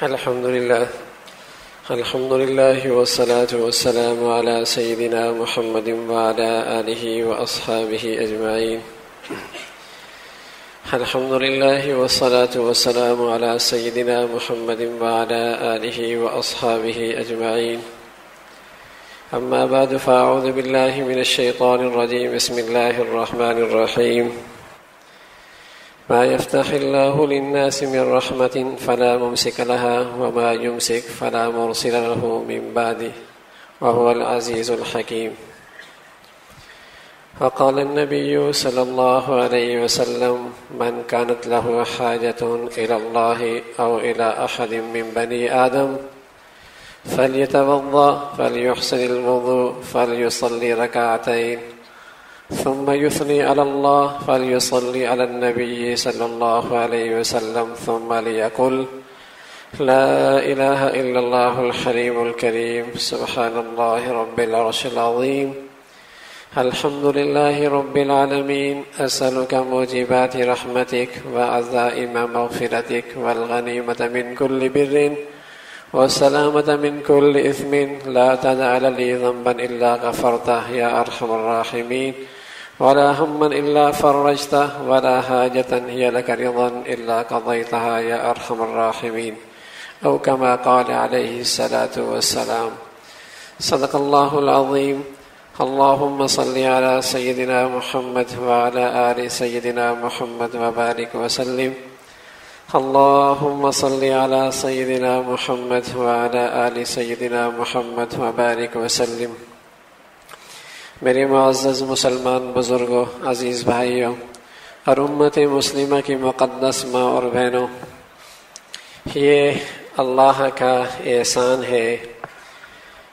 الحمد لله والصلاة والسلام على سيدنا محمد وعلى آله وأصحابه أجمعين. الحمد لله والصلاة والسلام على سيدنا محمد وعلى آله وأصحابه أجمعين. أما بعد، فأعوذ بالله من الشيطان الرجيم. بسم الله الرحمن الرحيم. ما يفتح الله للناس من رحمة فلا ممسك لها وما يمسك فلا مرسل له من بعده وهو العزيز الحكيم. وقال النبي صلى الله عليه وسلم: من كانت له حاجة إلى الله أو إلى أحد من بني آدم فليتوضأ فليحسن الوضوء فليصلي ركعتين ثم يثني على الله فليصلي على النبي صلى الله عليه وسلم ثم ليقل: لا إله إلا الله الحليم الكريم، سبحان الله رب العرش العظيم، الحمد لله رب العالمين، أسألك موجبات رحمتك وعزائم مغفرتك والغنيمة من كل بر والسلامة من كل إثم، لا تدع لي ذنبا إلا غفرته يا أرحم الراحمين، ولا هما إلا فرجته، ولا حاجة هي لك رضا إلا قضيتها يا أرحم الراحمين، أو كما قال عليه الصلاة والسلام. صدق الله العظيم. اللهم صل على سيدنا محمد وعلى آل سيدنا محمد وبارك وسلم. اللهم صل على سيدنا محمد وعلى آل سيدنا محمد وبارك وسلم. میرے معزز مسلمان بزرگوں، عزیز بھائیوں اور امت مسلمہ کی مقدس ماں اور بہنوں، یہ اللہ کا احسان ہے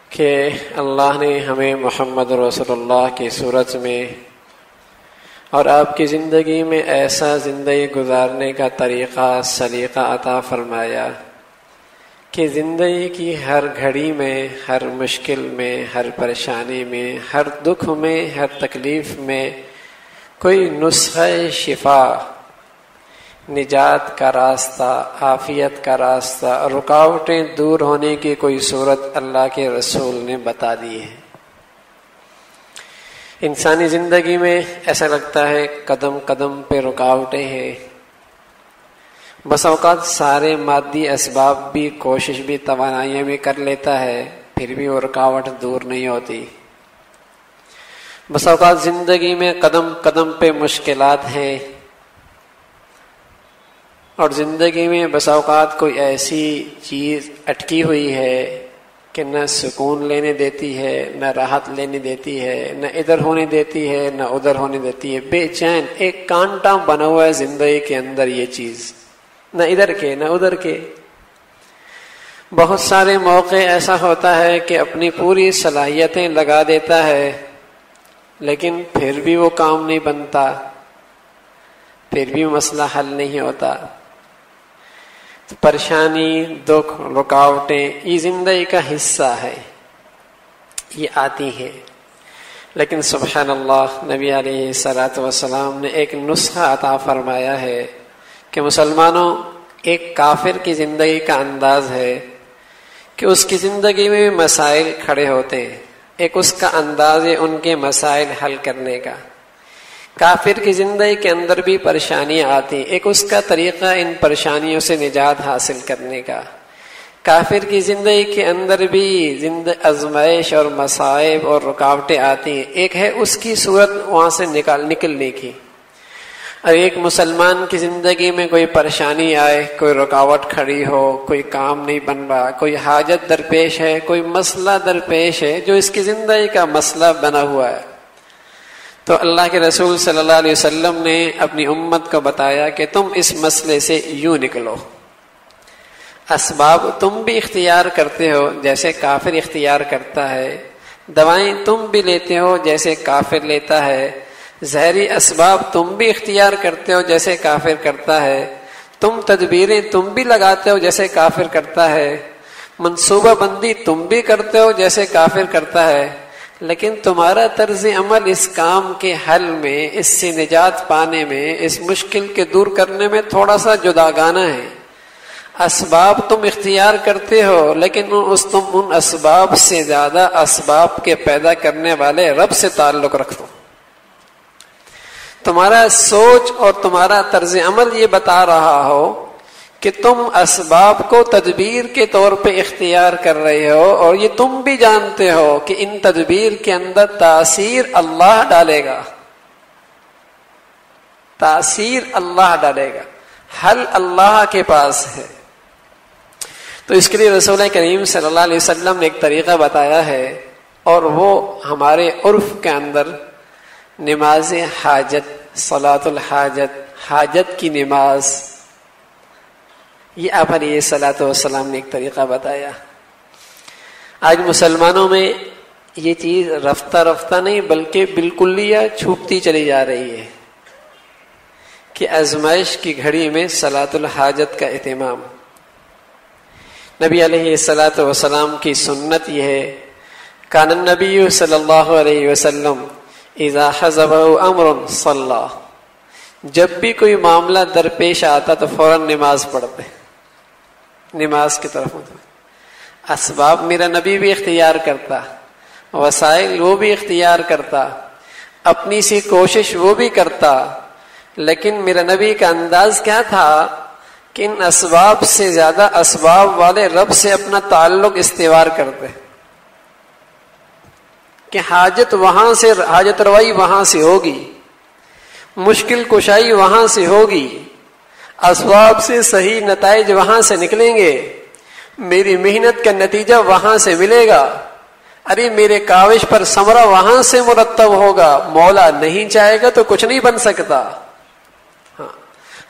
کہ اللہ نے ہمیں محمد رسول اللہ کی صورت میں اور آپ کی زندگی میں ایسا زندگی گزارنے کا طریقہ سلیقہ عطا فرمایا کہ زندگی کی ہر گھڑی میں، ہر مشکل میں، ہر پریشانی میں، ہر دکھ میں، ہر تکلیف میں کوئی نسخہ شفا، نجات کا راستہ، عافیت کا راستہ، رکاوٹیں دور ہونے کی کوئی صورت اللہ کے رسول نے بتا دی ہے۔ انسانی زندگی میں ایسا لگتا ہے قدم قدم پہ رکاوٹیں ہیں، بس اوقات سارے مادی اسباب بھی، کوشش بھی، توانائیاں بھی کر لیتا ہے، پھر بھی وہ رکاوٹ دور نہیں ہوتی۔ بس اوقات زندگی میں قدم قدم پہ مشکلات ہیں، اور زندگی میں بس اوقات کوئی ایسی چیز اٹکی ہوئی ہے کہ نہ سکون لینے دیتی ہے، نہ راحت لینے دیتی ہے، نہ ادھر ہونے دیتی ہے، نہ ادھر ہونے دیتی ہے، بے چین ایک کانٹا بنا ہوا ہے زندگی کے اندر یہ چیز، نہ ادھر کے نہ ادھر کے۔ بہت سارے موقع ایسا ہوتا ہے کہ اپنی پوری صلاحیتیں لگا دیتا ہے، لیکن پھر بھی وہ کام نہیں بنتا، پھر بھی مسئلہ حل نہیں ہوتا۔ پریشانی، دکھ، رکاوٹیں یہ زندگی کا حصہ ہے، یہ آتی ہیں، لیکن سبحان اللہ، نبی علیہ الصلوۃ والسلام نے ایک نسخہ عطا فرمایا ہے کہ مسلمانوں، ایک کافر کی زندگی کا انداز ہے کہ اس کی زندگی میں مسائل کھڑے ہوتے ہیں، ایک اس کا انداز ہے ان کے مسائل حل کرنے کا۔ کافر کی زندگی کے اندر بھی پریشانیاں آتی ہیں، ایک اس کا طریقہ ان پریشانیوں سے نجات حاصل کرنے کا۔ کافر کی زندگی کے اندر بھی آزمائش اور مصائب اور رکاوٹیں آتی ہیں، ایک ہے اس کی صورت وہاں سے نکلنے کی۔ اور ایک مسلمان کی زندگی میں کوئی پریشانی آئے، کوئی رکاوٹ کھڑی ہو، کوئی کام نہیں بن رہا، کوئی حاجت درپیش ہے، کوئی مسئلہ درپیش ہے جو اس کی زندگی کا مسئلہ بنا ہوا ہے، تو اللہ کے رسول صلی اللہ علیہ وسلم نے اپنی امت کو بتایا کہ تم اس مسئلے سے یوں نکلو۔ اسباب تم بھی اختیار کرتے ہو جیسے کافر اختیار کرتا ہے، دوائیں تم بھی لیتے ہو جیسے کافر لیتا ہے، ظاہری اسباب تم بھی اختیار کرتے ہو جیسے کافر کرتا ہے، تم تدبیریں تم بھی لگاتے ہو جیسے کافر کرتا ہے، منصوبہ بندی تم بھی کرتے ہو جیسے کافر کرتا ہے، لیکن تمہارا طرز عمل اس کام کے حل میں، اس سے نجات پانے میں، اس مشکل کے دور کرنے میں تھوڑا سا جداگانہ ہے۔ اسباب تم اختیار کرتے ہو، لیکن تم ان اسباب سے زیادہ اسباب کے پیدا کرنے والے رب سے تعلق رکھو۔ تمہارا سوچ اور تمہارا طرز عمل یہ بتا رہا ہو کہ تم اسباب کو تدبیر کے طور پہ اختیار کر رہے ہو، اور یہ تم بھی جانتے ہو کہ ان تدبیر کے اندر تاثیر اللہ ڈالے گا، تاثیر اللہ ڈالے گا، حل اللہ کے پاس ہے۔ تو اس کے لیے رسول کریم صلی اللہ علیہ وسلم نے ایک طریقہ بتایا ہے، اور وہ ہمارے عرف کے اندر نماز حاجت، صلاۃ الحاجت، حاجت کی نماز، یہ آپ علیہ الصلاۃ والسلام نے ایک طریقہ بتایا۔ آج مسلمانوں میں یہ چیز رفتہ رفتہ نہیں بلکہ بالکلیہ چھوٹتی چلی جا رہی ہے کہ آزمائش کی گھڑی میں صلاۃ الحاجت کا اہتمام۔ نبی علیہ الصلاۃ والسلام کی سنت یہ ہے، کان النبی صلی اللہ علیہ وسلم اذا حضبہ امر صلی، جب بھی کوئی معاملہ درپیش آتا تو فوراً نماز پڑھتے، نماز کی طرف متوجہ۔ اسباب میرا نبی بھی اختیار کرتا، وسائل وہ بھی اختیار کرتا، اپنی سی کوشش وہ بھی کرتا، لیکن میرا نبی کا انداز کیا تھا کہ ان اسباب سے زیادہ اسباب والے رب سے اپنا تعلق استوار کرتے، کہ حاجت وہاں سے، حاجت روائی وہاں سے ہوگی، مشکل کشائی وہاں سے ہوگی، اسباب سے صحیح نتائج وہاں سے نکلیں گے، میری محنت کا نتیجہ وہاں سے ملے گا، ارے میرے کاوش پر ثمرہ وہاں سے مرتب ہوگا، مولا نہیں چاہے گا تو کچھ نہیں بن سکتا،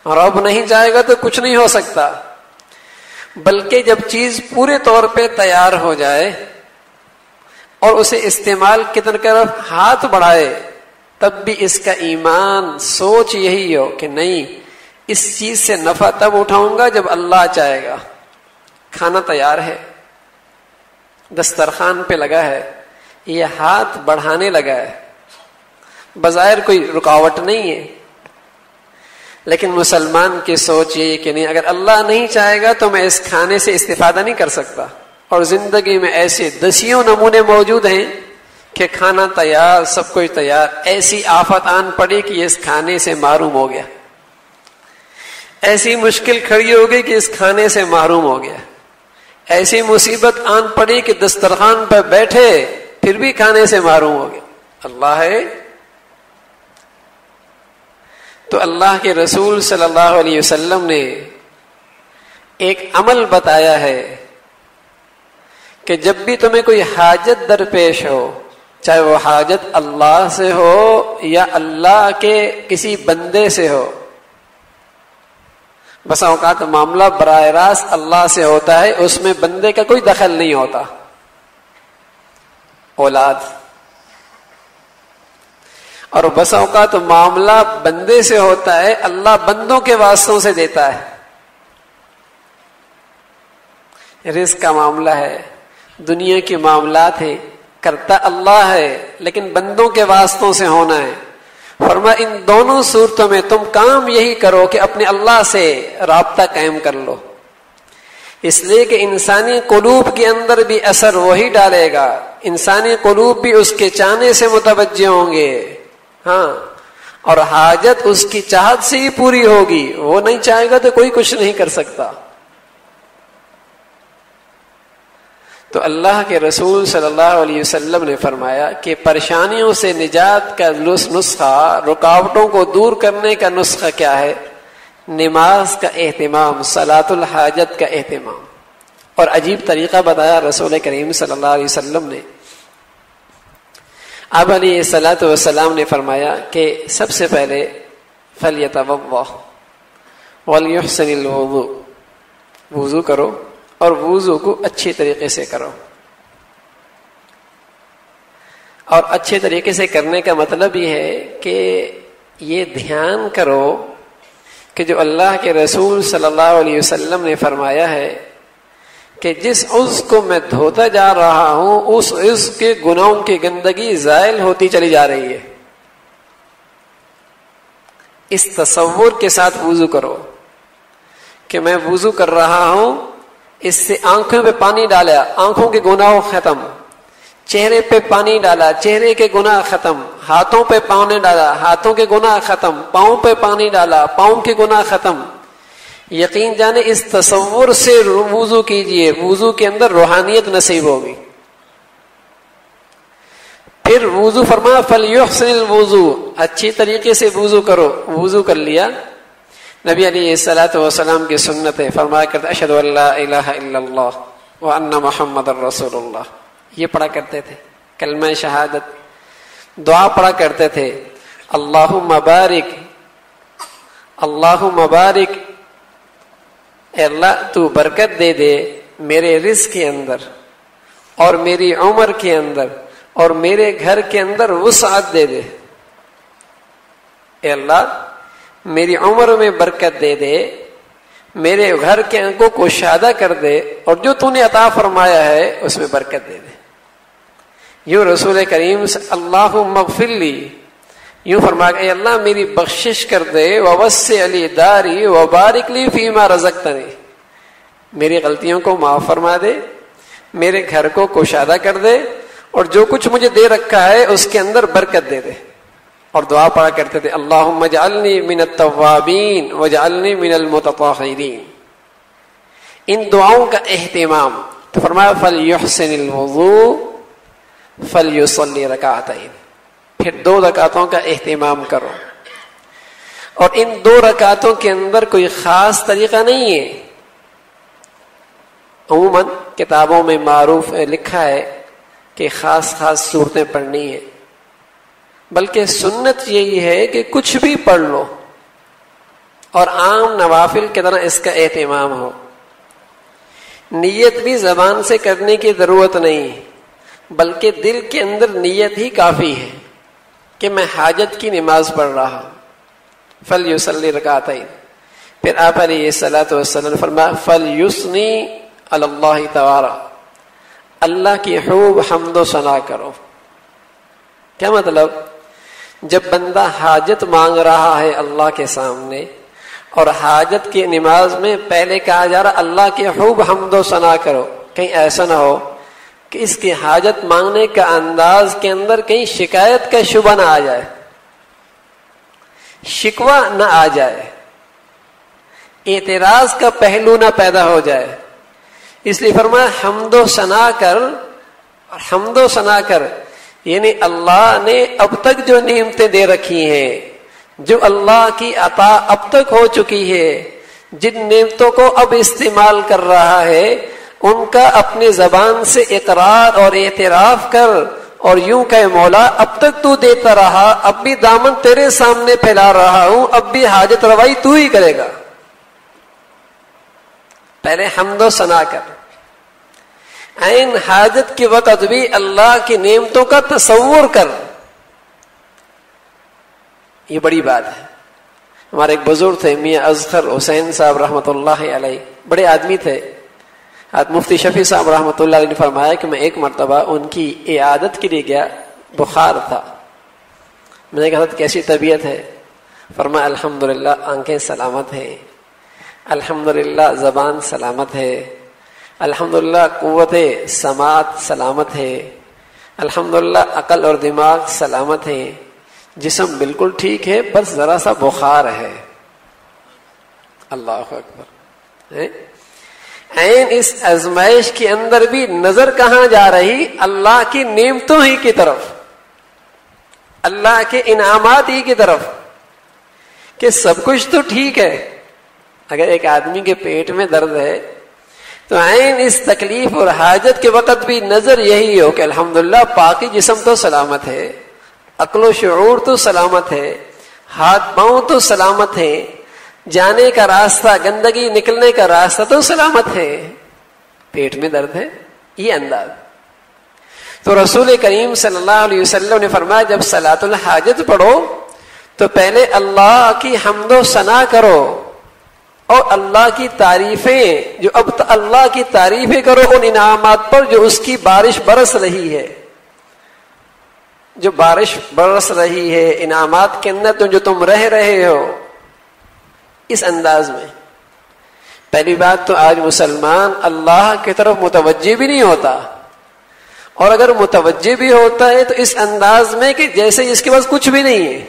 رب نہیں چاہے گا تو کچھ نہیں ہو سکتا۔ بلکہ جب چیز پورے طور پہ تیار ہو جائے اور اسے استعمال کی طرف ہاتھ بڑھائے، تب بھی اس کا ایمان، سوچ یہی ہو کہ نہیں، اس چیز سے نفع تب اٹھاؤں گا جب اللہ چاہے گا۔ کھانا تیار ہے، دسترخوان پہ لگا ہے، یہ ہاتھ بڑھانے لگا ہے، بظاہر کوئی رکاوٹ نہیں ہے، لیکن مسلمان کی سوچ یہ کہ نہیں، اگر اللہ نہیں چاہے گا تو میں اس کھانے سے استفادہ نہیں کر سکتا۔ اور زندگی میں ایسے دسیوں نمونے موجود ہیں کہ کھانا تیار، سب کچھ تیار، ایسی آفت آن پڑی کہ اس کھانے سے محروم ہو گیا، ایسی مشکل کھڑی ہو گئی کہ اس کھانے سے محروم ہو گیا، ایسی مصیبت آن پڑی کہ دسترخوان پر بیٹھے پھر بھی کھانے سے محروم ہو گیا۔ اللہ ہے تو اللہ کے رسول صلی اللہ علیہ وسلم نے ایک عمل بتایا ہے کہ جب بھی تمہیں کوئی حاجت درپیش ہو، چاہے وہ حاجت اللہ سے ہو یا اللہ کے کسی بندے سے ہو، بسا اوقات معاملہ براہ راست اللہ سے ہوتا ہے، اس میں بندے کا کوئی دخل نہیں ہوتا، اولاد، اور بسا اوقات معاملہ بندے سے ہوتا ہے، اللہ بندوں کے واسطوں سے دیتا ہے، رزق کا معاملہ ہے، دنیا کے معاملات ہیں، کرتا اللہ ہے لیکن بندوں کے واسطوں سے ہونا ہے۔ فرما ان دونوں صورتوں میں تم کام یہی کرو کہ اپنے اللہ سے رابطہ قائم کر لو، اس لیے کہ انسانی قلوب کے اندر بھی اثر وہی ڈالے گا، انسانی قلوب بھی اس کے چاہنے سے متوجہ ہوں گے، ہاں، اور حاجت اس کی چاہت سے ہی پوری ہوگی، وہ نہیں چاہے گا تو کوئی کچھ نہیں کر سکتا۔ تو اللہ کے رسول صلی اللہ علیہ وسلم نے فرمایا کہ پریشانیوں سے نجات کا نسخہ، رکاوٹوں کو دور کرنے کا نسخہ کیا ہے؟ نماز کا اہتمام، صلاۃ الحاجت کا اہتمام۔ اور عجیب طریقہ بتایا رسول کریم صلی اللہ علیہ وسلم نے۔ آپ علیہ الصلاۃ والسلام نے فرمایا کہ سب سے پہلے فلیتوضأ ولیحسن الوضوء، وضو کرو اور وضو کو اچھے طریقے سے کرو۔ اور اچھے طریقے سے کرنے کا مطلب یہ ہے کہ یہ دھیان کرو کہ جو اللہ کے رسول صلی اللہ علیہ وسلم نے فرمایا ہے کہ جس عضو کو میں دھوتا جا رہا ہوں اس عضو کے گناہوں کی گندگی زائل ہوتی چلی جا رہی ہے، اس تصور کے ساتھ وضو کرو کہ میں وضو کر رہا ہوں، اس سے آنکھوں پہ پانی ڈالا، آنکھوں کے گناہ ختم، چہرے پہ پانی ڈالا، چہرے کے گناہ ختم، ہاتھوں پہ پانی ڈالا، ہاتھوں کے گناہ ختم، پاؤں پہ پانی ڈالا، پاؤں کے گناہ ختم. یقین جانے اس تصور سے وضو کیجئے، وضو کے اندر روحانیت نصیب ہوگی. پھر وضو فرمایا فَلْيُحْسِنِ الْوُضُوء، اچھی طریقے سے وضو کرو. وضو کر لیا، نبی علیہ الصلوۃ والسلام کی سنت ہے، فرمایا کرتے اشہد ان لا الہ الا اللہ وان محمد رسول اللہ. یہ پڑھا کرتے تھے کلمہ شہادت. دعا پڑھا کرتے تھے اللہم بارک، اللہم بارک، اے اللہ تو برکت دے دے میرے رزق کے اندر اور میری عمر کے اندر اور میرے گھر کے اندر وسعت دے دے. اے اللہ میری عمر میں برکت دے دے، میرے گھر کے انگوں کو کشادہ کر دے، اور جو تو نے عطا فرمایا ہے اس میں برکت دے دے. یوں رسول کریم اللہم اغفر لی، یوں فرمایا اے اللہ میری بخشش کر دے، ووسع لی داری وبارک لی فیما رزقتنی، میری غلطیوں کو معاف فرما دے، میرے گھر کو کشادہ کر دے، اور جو کچھ مجھے دے رکھا ہے اس کے اندر برکت دے دے. اور دعا پڑھا کرتے تھے اللہم اجعلنی من التوابین واجعلنی من المتطہرین. ان دعاؤں کا اہتمام، تو فرمایا فلیحسن الوضوء فلیصلی رکعتین، پھر 2 رکعتوں کا اہتمام کرو. اور ان 2 رکعتوں کے اندر کوئی خاص طریقہ نہیں ہے. عموماً کتابوں میں معروف لکھا ہے کہ خاص صورتیں پڑھنی ہے، بلکہ سنت یہی ہے کہ کچھ بھی پڑھ لو اور عام نوافل کی طرح اس کا اہتمام ہو. نیت بھی زبان سے کرنے کی ضرورت نہیں، بلکہ دل کے اندر نیت ہی کافی ہے کہ میں حاجت کی نماز پڑھ رہا ہوں. فلیصلی رکعتین. پھر آپ علیہ الصلوۃ والسلام فرمایا فلیثنی علی اللہ تعالی، اللہ کی خوب حمد و ثنا کرو. کیا مطلب؟ جب بندہ حاجت مانگ رہا ہے اللہ کے سامنے، اور حاجت کی نماز میں پہلے کہا جا رہا اللہ کی خوب حمد و ثنا کرو، کہیں ایسا نہ ہو کہ اس کی حاجت مانگنے کا انداز کے اندر کہیں شکایت کا شبہ نہ آ جائے، شکوہ نہ آ جائے، اعتراض کا پہلو نہ پیدا ہو جائے. اس لیے فرمایا حمد و ثنا کر. اور حمد و ثنا کر یعنی اللہ نے اب تک جو نعمتیں دے رکھی ہیں، جو اللہ کی عطا اب تک ہو چکی ہے، جن نعمتوں کو اب استعمال کر رہا ہے، ان کا اپنی زبان سے اقرار اور اعتراف کر، اور یوں کہ مولا اب تک تو دیتا رہا، اب بھی دامن تیرے سامنے پھیلا رہا ہوں، اب بھی حاجت روائی تو ہی کرے گا. پہلے حمد و ثنا کر. عین حاجت کے وقت بھی اللہ کی نعمتوں کا تصور کر. یہ بڑی بات ہے. ہمارے ایک بزرگ تھے میاں اذخر حسین صاحب رحمۃ اللہ علیہ، بڑے آدمی تھے. مفتی شفیع صاحب رحمۃ اللہ علیہ نے فرمایا کہ میں ایک مرتبہ ان کی عیادت کے لیے گیا، بخار تھا. میں نے کہا کیسی طبیعت ہے؟ فرمایا الحمدللہ آنکھیں سلامت ہیں، الحمدللہ زبان سلامت ہے، الحمدللہ قوت سماعت سلامت ہے، الحمدللہ عقل اور دماغ سلامت ہے، جسم بالکل ٹھیک ہے، بس ذرا سا بخار ہے. اللہ اکبر. عین اس آزمائش کے اندر بھی نظر کہاں جا رہی؟ اللہ کی نعمتوں ہی کی طرف، اللہ کے انعامات ہی کی طرف، کہ سب کچھ تو ٹھیک ہے. اگر ایک آدمی کے پیٹ میں درد ہے تو عین اس تکلیف اور حاجت کے وقت بھی نظر یہی ہو کہ الحمدللہ باقی جسم تو سلامت ہے، عقل و شعور تو سلامت ہے، ہاتھ پاؤں تو سلامت ہے، جانے کا راستہ، گندگی نکلنے کا راستہ تو سلامت ہے، پیٹ میں درد ہے. یہ انداز. تو رسول کریم صلی اللہ علیہ وسلم نے فرمایا جب صلاۃ الحاجت پڑھو تو پہلے اللہ کی حمد و ثنا کرو، اور اللہ کی تعریفیں، جو اب اللہ کی تعریفیں کرو ان انعامات پر جو اس کی بارش برس رہی ہے، جو بارش برس رہی ہے انعامات کے اندر، تو جو تم رہ رہے ہو اس انداز میں. پہلی بات تو آج مسلمان اللہ کی طرف متوجہ بھی نہیں ہوتا، اور اگر متوجہ بھی ہوتا ہے تو اس انداز میں کہ جیسے اس کے پاس کچھ بھی نہیں ہے،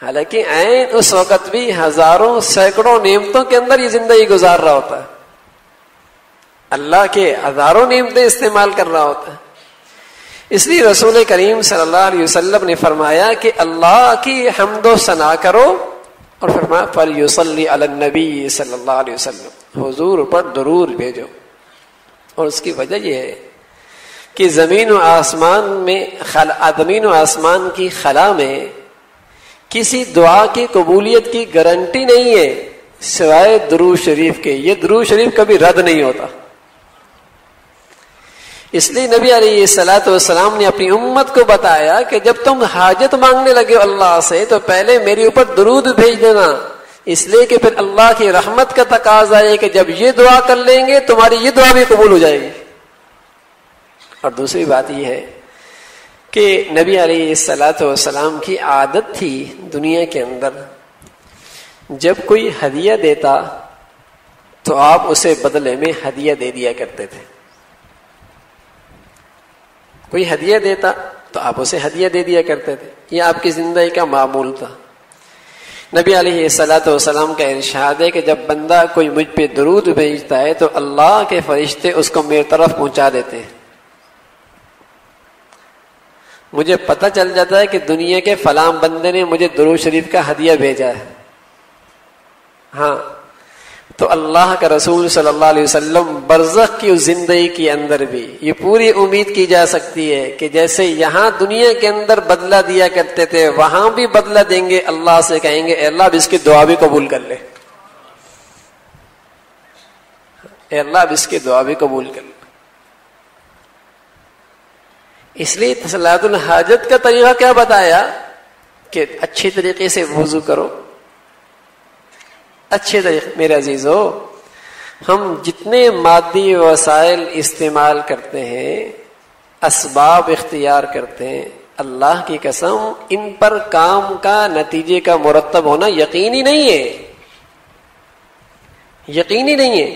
حالانکہ عین اس وقت بھی ہزاروں سینکڑوں نعمتوں کے اندر یہ زندگی گزار رہا ہوتا ہے، اللہ کے ہزاروں نعمتیں استعمال کر رہا ہوتا ہے۔ اس لیے رسول کریم صلی اللہ علیہ وسلم نے فرمایا کہ اللہ کی حمد و ثنا کرو، اور فرمایا فَلْيُصَلِّ عَلَى النَّبِيِّ صلی اللہ علیہ وسلم، حضور پر درود بھیجو۔ اور اس کی وجہ یہ ہے کہ زمین و آسمان کی خلا میں کسی دعا کی قبولیت کی گارنٹی نہیں ہے سوائے درود شریف کے۔ یہ درود شریف کبھی رد نہیں ہوتا۔ اس لیے نبی علیہ الصلوۃ والسلام نے اپنی امت کو بتایا کہ جب تم حاجت مانگنے لگے اللہ سے تو پہلے میرے اوپر درود بھیج دینا، اس لیے کہ پھر اللہ کی رحمت کا تقاضا ہے کہ جب یہ دعا کر لیں گے تمہاری یہ دعا بھی قبول ہو جائے گی۔ اور دوسری بات یہ ہے کہ نبی علیہ الصلوۃ والسلام کی عادت تھی دنیا کے اندر جب کوئی ہدیہ دیتا تو آپ اسے بدلے میں ہدیہ دے دیا کرتے تھے۔ کوئی ہدیہ دیتا تو آپ اسے ہدیہ دے دیا کرتے تھے، یہ آپ کی زندگی کا معمول تھا۔ نبی علیہ الصلوۃ والسلام کا ارشاد ہے کہ جب بندہ کوئی مجھ پہ درود بھیجتا ہے تو اللہ کے فرشتے اس کو میری طرف پہنچا دیتے ہیں۔ مجھے پتہ چل جاتا ہے کہ دنیا کے فلاں بندے نے مجھے درود شریف کا ہدیہ بھیجا ہے۔ ہاں، تو اللہ کا رسول صلی اللہ علیہ وسلم برزخ کی اس زندگی کے اندر بھی یہ پوری امید کی جا سکتی ہے کہ جیسے یہاں دنیا کے اندر بدلہ دیا کرتے تھے وہاں بھی بدلہ دیں گے، اللہ سے کہیں گے اے اللہ اب اس کی دعا بھی قبول کر لے، اے اللہ اب اس کی دعا بھی قبول کر لے۔ اس لیے صلاۃ الحاجت کا طریقہ کیا بتایا کہ اچھی طریقے سے وضو کرو، اچھے طریقے۔ میرے عزیزو، ہم جتنے مادی وسائل استعمال کرتے ہیں، اسباب اختیار کرتے ہیں، اللہ کی قسم ان پر کام کا نتیجے کا مرتب ہونا یقینی نہیں ہے، یقینی نہیں ہے۔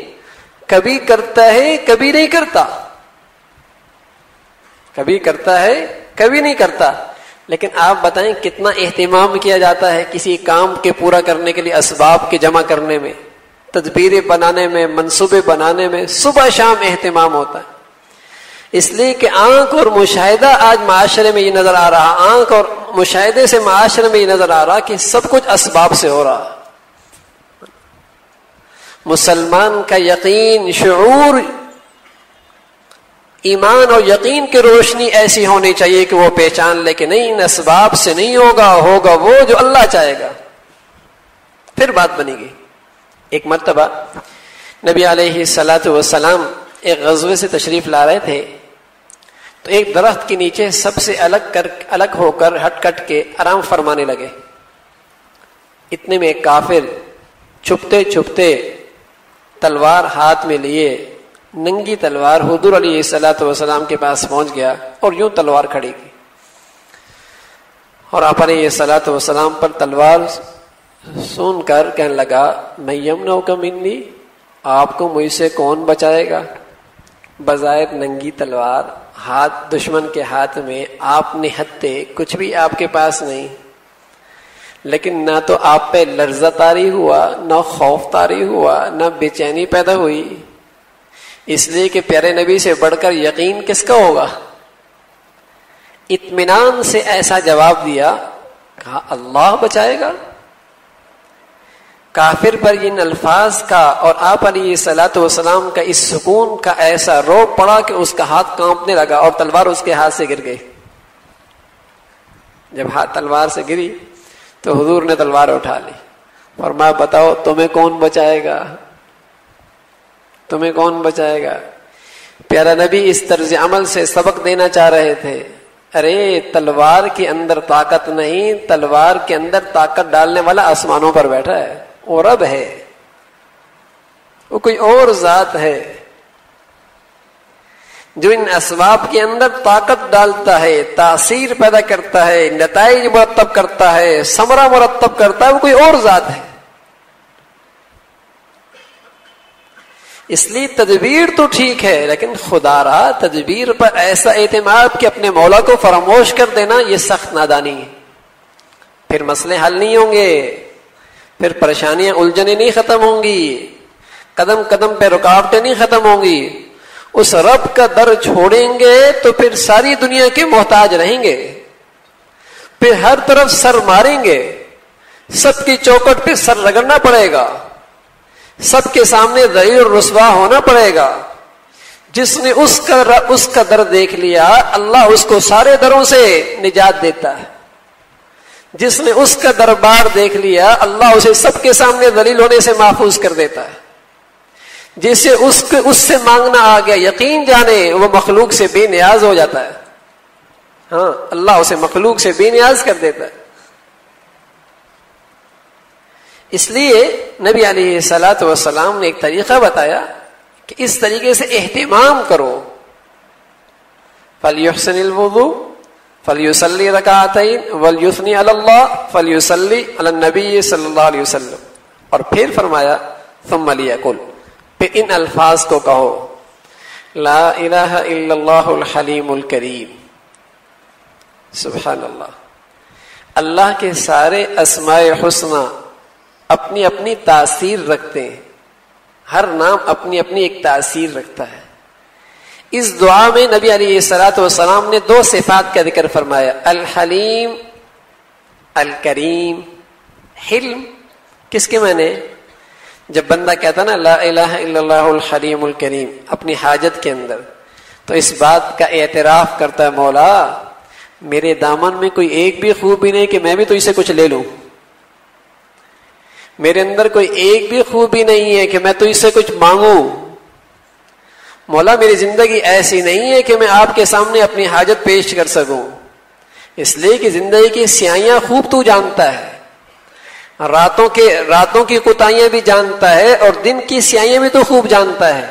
کبھی کرتا ہے کبھی نہیں کرتا، کبھی کرتا ہے کبھی نہیں کرتا، لیکن آپ بتائیں کتنا اہتمام کیا جاتا ہے کسی کام کے پورا کرنے کے لیے، اسباب کے جمع کرنے میں، تدبیریں بنانے میں، منصوبے بنانے میں صبح شام اہتمام ہوتا ہے۔ اس لیے کہ آنکھ اور مشاہدہ آج معاشرے میں یہ نظر آ رہا، آنکھ اور مشاہدے سے معاشرے میں یہ نظر آ رہا کہ سب کچھ اسباب سے ہو رہا۔ مسلمان کا یقین، شعور، ایمان اور یقین کی روشنی ایسی ہونی چاہیے کہ وہ پہچان لے کہ نہیں، ان اسباب سے نہیں ہوگا، ہوگا وہ جو اللہ چاہے گا، پھر بات بنے گی۔ ایک مرتبہ نبی علیہ الصلوۃ والسلام ایک غزوے سے تشریف لا رہے تھے تو ایک درخت کے نیچے سب سے الگ ہو کر ہٹ کٹ کے آرام فرمانے لگے۔ اتنے میں ایک کافر چھپتے چھپتے تلوار ہاتھ میں لیے، ننگی تلوار حضور علیہ الصلوۃ والسلام کے پاس پہنچ گیا اور یوں تلوار کھڑی کی، اور آپ علیہ الصلوۃ والسلام پر تلوار سن کر کہنے لگا میں یمنعک منی، آپ کو مجھ سے کون بچائے گا؟ بظاہر ننگی تلوار ہاتھ دشمن کے ہاتھ میں، آپ نہتے، کچھ بھی آپ کے پاس نہیں، لیکن نہ تو آپ پہ لرزہ طاری ہوا، نہ خوف طاری ہوا، نہ بے چینی پیدا ہوئی، اس لیے کہ پیارے نبی سے بڑھ کر یقین کس کا ہوگا؟ اطمینان سے ایسا جواب دیا، کہا اللہ بچائے گا۔ کافر پر ان الفاظ کا اور آپ علیہ الصلوۃ والسلام کا اس سکون کا ایسا روب پڑا کہ اس کا ہاتھ کانپنے لگا اور تلوار اس کے ہاتھ سے گر گئی۔ جب ہاتھ تلوار سے گری تو حضور نے تلوار اٹھا لی، فرمایا بتاؤ تمہیں کون بچائے گا، تمہیں کون بچائے گا؟ پیارا نبی اس طرز عمل سے سبق دینا چاہ رہے تھے، ارے تلوار کے اندر طاقت نہیں، تلوار کے اندر طاقت ڈالنے والا آسمانوں پر بیٹھا ہے، وہ رب ہے، وہ کوئی اور ذات ہے جو ان اسباب کے اندر طاقت ڈالتا ہے، تاثیر پیدا کرتا ہے، نتائج مرتب کرتا ہے، ثمرہ مرتب کرتا ہے، وہ کوئی اور ذات ہے۔ اس لیے تدبیر تو ٹھیک ہے، لیکن خدا را تدبیر پر ایسا اعتماد کہ اپنے مولا کو فراموش کر دینا، یہ سخت نادانی ہے. پھر مسئلے حل نہیں ہوں گے، پھر پریشانیاں الجھنیں نہیں ختم ہوں گی، قدم قدم پہ رکاوٹیں نہیں ختم ہوں گی. اس رب کا در چھوڑیں گے تو پھر ساری دنیا کے محتاج رہیں گے، پھر ہر طرف سر ماریں گے، سب کی چوکٹ پہ سر رگڑنا پڑے گا، سب کے سامنے ذلیل اور رسوا ہونا پڑے گا. جس نے اس کا در دیکھ لیا، اللہ اس کو سارے دروں سے نجات دیتا ہے. جس نے اس کا دربار دیکھ لیا، اللہ اسے سب کے سامنے ذلیل ہونے سے محفوظ کر دیتا ہے. جسے اس سے مانگنا آ گیا، یقین جانے وہ مخلوق سے بے نیاز ہو جاتا ہے. ہاں، اللہ اسے مخلوق سے بے نیاز کر دیتا ہے. اس لیے نبی علیہ الصلوۃ والسلام نے ایک طریقہ بتایا کہ اس طریقے سے اہتمام کرو. فَلْيُحْسِنِ الْوُضُوءَ فَلْيُصَلِّ رَكَعَتَيْنِ وَلْيُثْنِ عَلَى اللَّهِ فَلْيُصَلِّ عَلَى النَّبِيِّ صلی اللہ علیہ وسلم. اور پھر فرمایا ثُمَّ لِيَقُلْ، پھر ان الفاظ کو کہو، لا الہ الا اللہ الحلیم الکریم. سبحان اللہ. اللہ کے سارے اسماء حسنی اپنی اپنی تاثیر رکھتے ہیں، ہر نام اپنی اپنی ایک تاثیر رکھتا ہے. اس دعا میں نبی علیہ الصلوۃ والسلام نے دو صفات کا ذکر فرمایا، الحلیم، الکریم. حلم کس کے معنی؟ جب بندہ کہتا نا لا الہ الا اللہ الحلیم الکریم اپنی حاجت کے اندر، تو اس بات کا اعتراف کرتا ہے، مولا میرے دامن میں کوئی ایک بھی خوبی نہیں کہ میں بھی تو اسے کچھ لے لوں، میرے اندر کوئی ایک بھی خوبی نہیں ہے کہ میں تو اس سے کچھ مانگوں. مولا میری زندگی ایسی نہیں ہے کہ میں آپ کے سامنے اپنی حاجت پیش کر سکوں، اس لیے کہ زندگی کی سیاہیاں خوب تو جانتا ہے، راتوں کی کوتاہیاں بھی جانتا ہے اور دن کی سیاہیاں بھی تو خوب جانتا ہے.